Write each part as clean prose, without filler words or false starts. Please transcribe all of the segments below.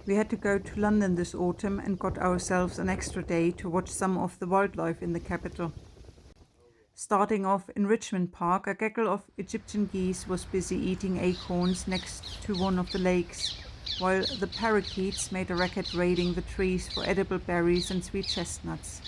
We had to go to London this autumn and got ourselves an extra day to watch some of the wildlife in the capital. Starting off in Richmond Park, a gaggle of Egyptian geese was busy eating acorns next to one of the lakes, while the parakeets made a racket raiding the trees for edible berries and sweet chestnuts.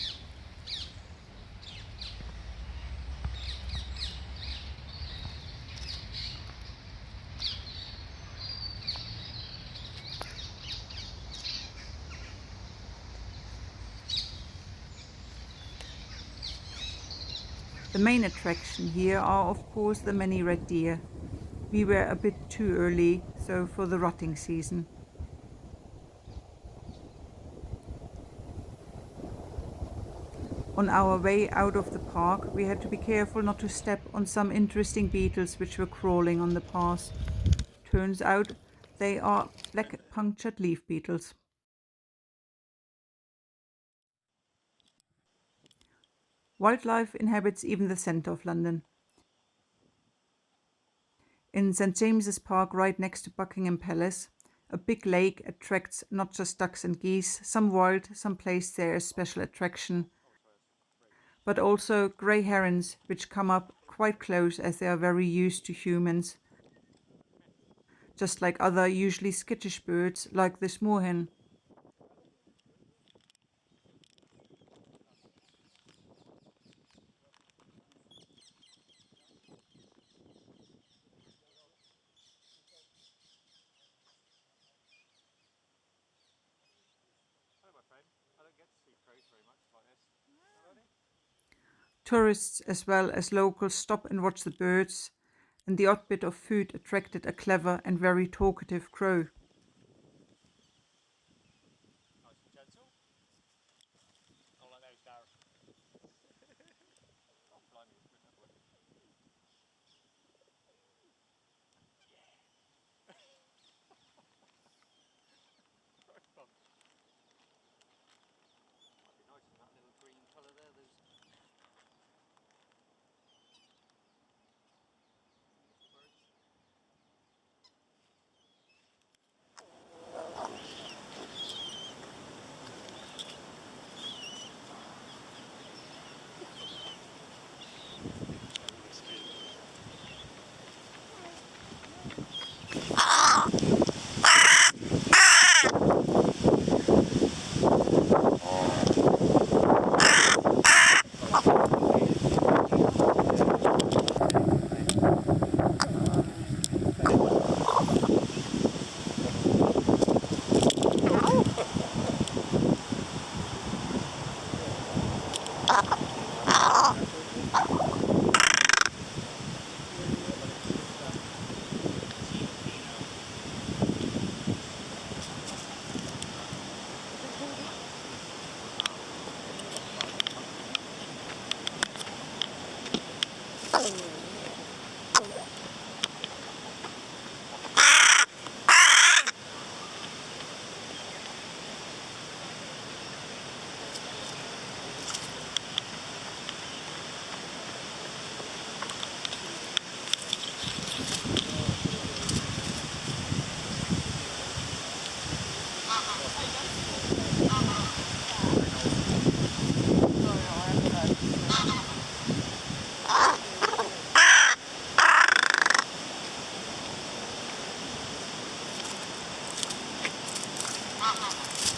The main attraction here are of course the many red deer. We were a bit too early, so for the rutting season. On our way out of the park, we had to be careful not to step on some interesting beetles which were crawling on the path. Turns out they are black-punctured leaf beetles. Wildlife inhabits even the centre of London. In St James's Park, right next to Buckingham Palace, a big lake attracts not just ducks and geese, some wild, some placed there as special attraction, but also grey herons, which come up quite close as they are very used to humans, just like other usually skittish birds like this moorhen. Tourists as well as locals stop and watch the birds, and the odd bit of food attracted a clever and very talkative crow.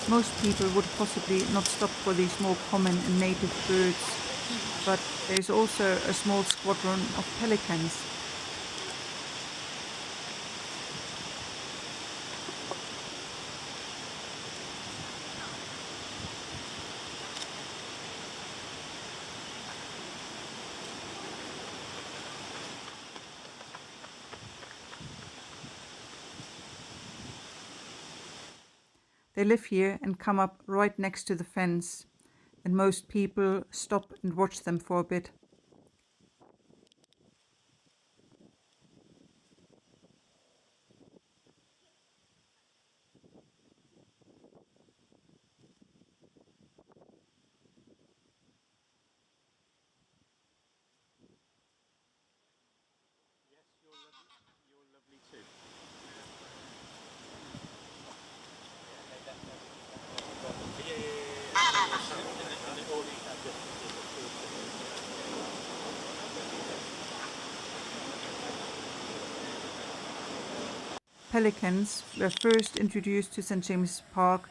Most people would possibly not stop for these more common and native birds, but there is also a small squadron of pelicans. They live here and come up right next to the fence, and most people stop and watch them for a bit. Pelicans were first introduced to St. James's Park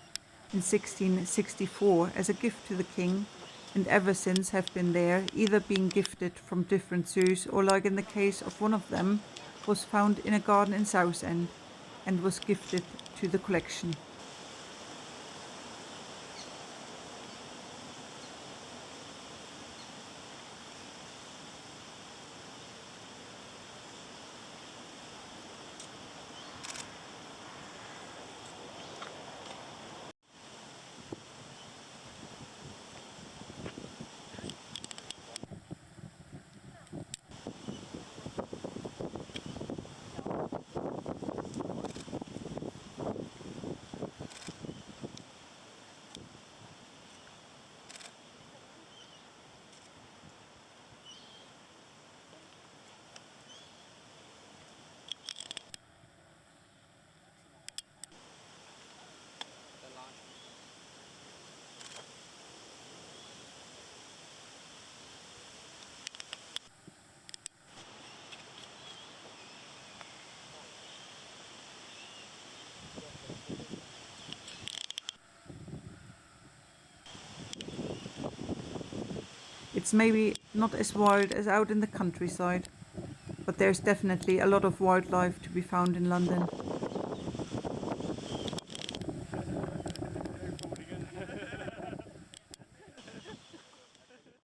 in 1664 as a gift to the king, and ever since have been there, either being gifted from different zoos or, like in the case of one of them, was found in a garden in Southend and was gifted to the collection. It's maybe not as wild as out in the countryside, but there's definitely a lot of wildlife to be found in London.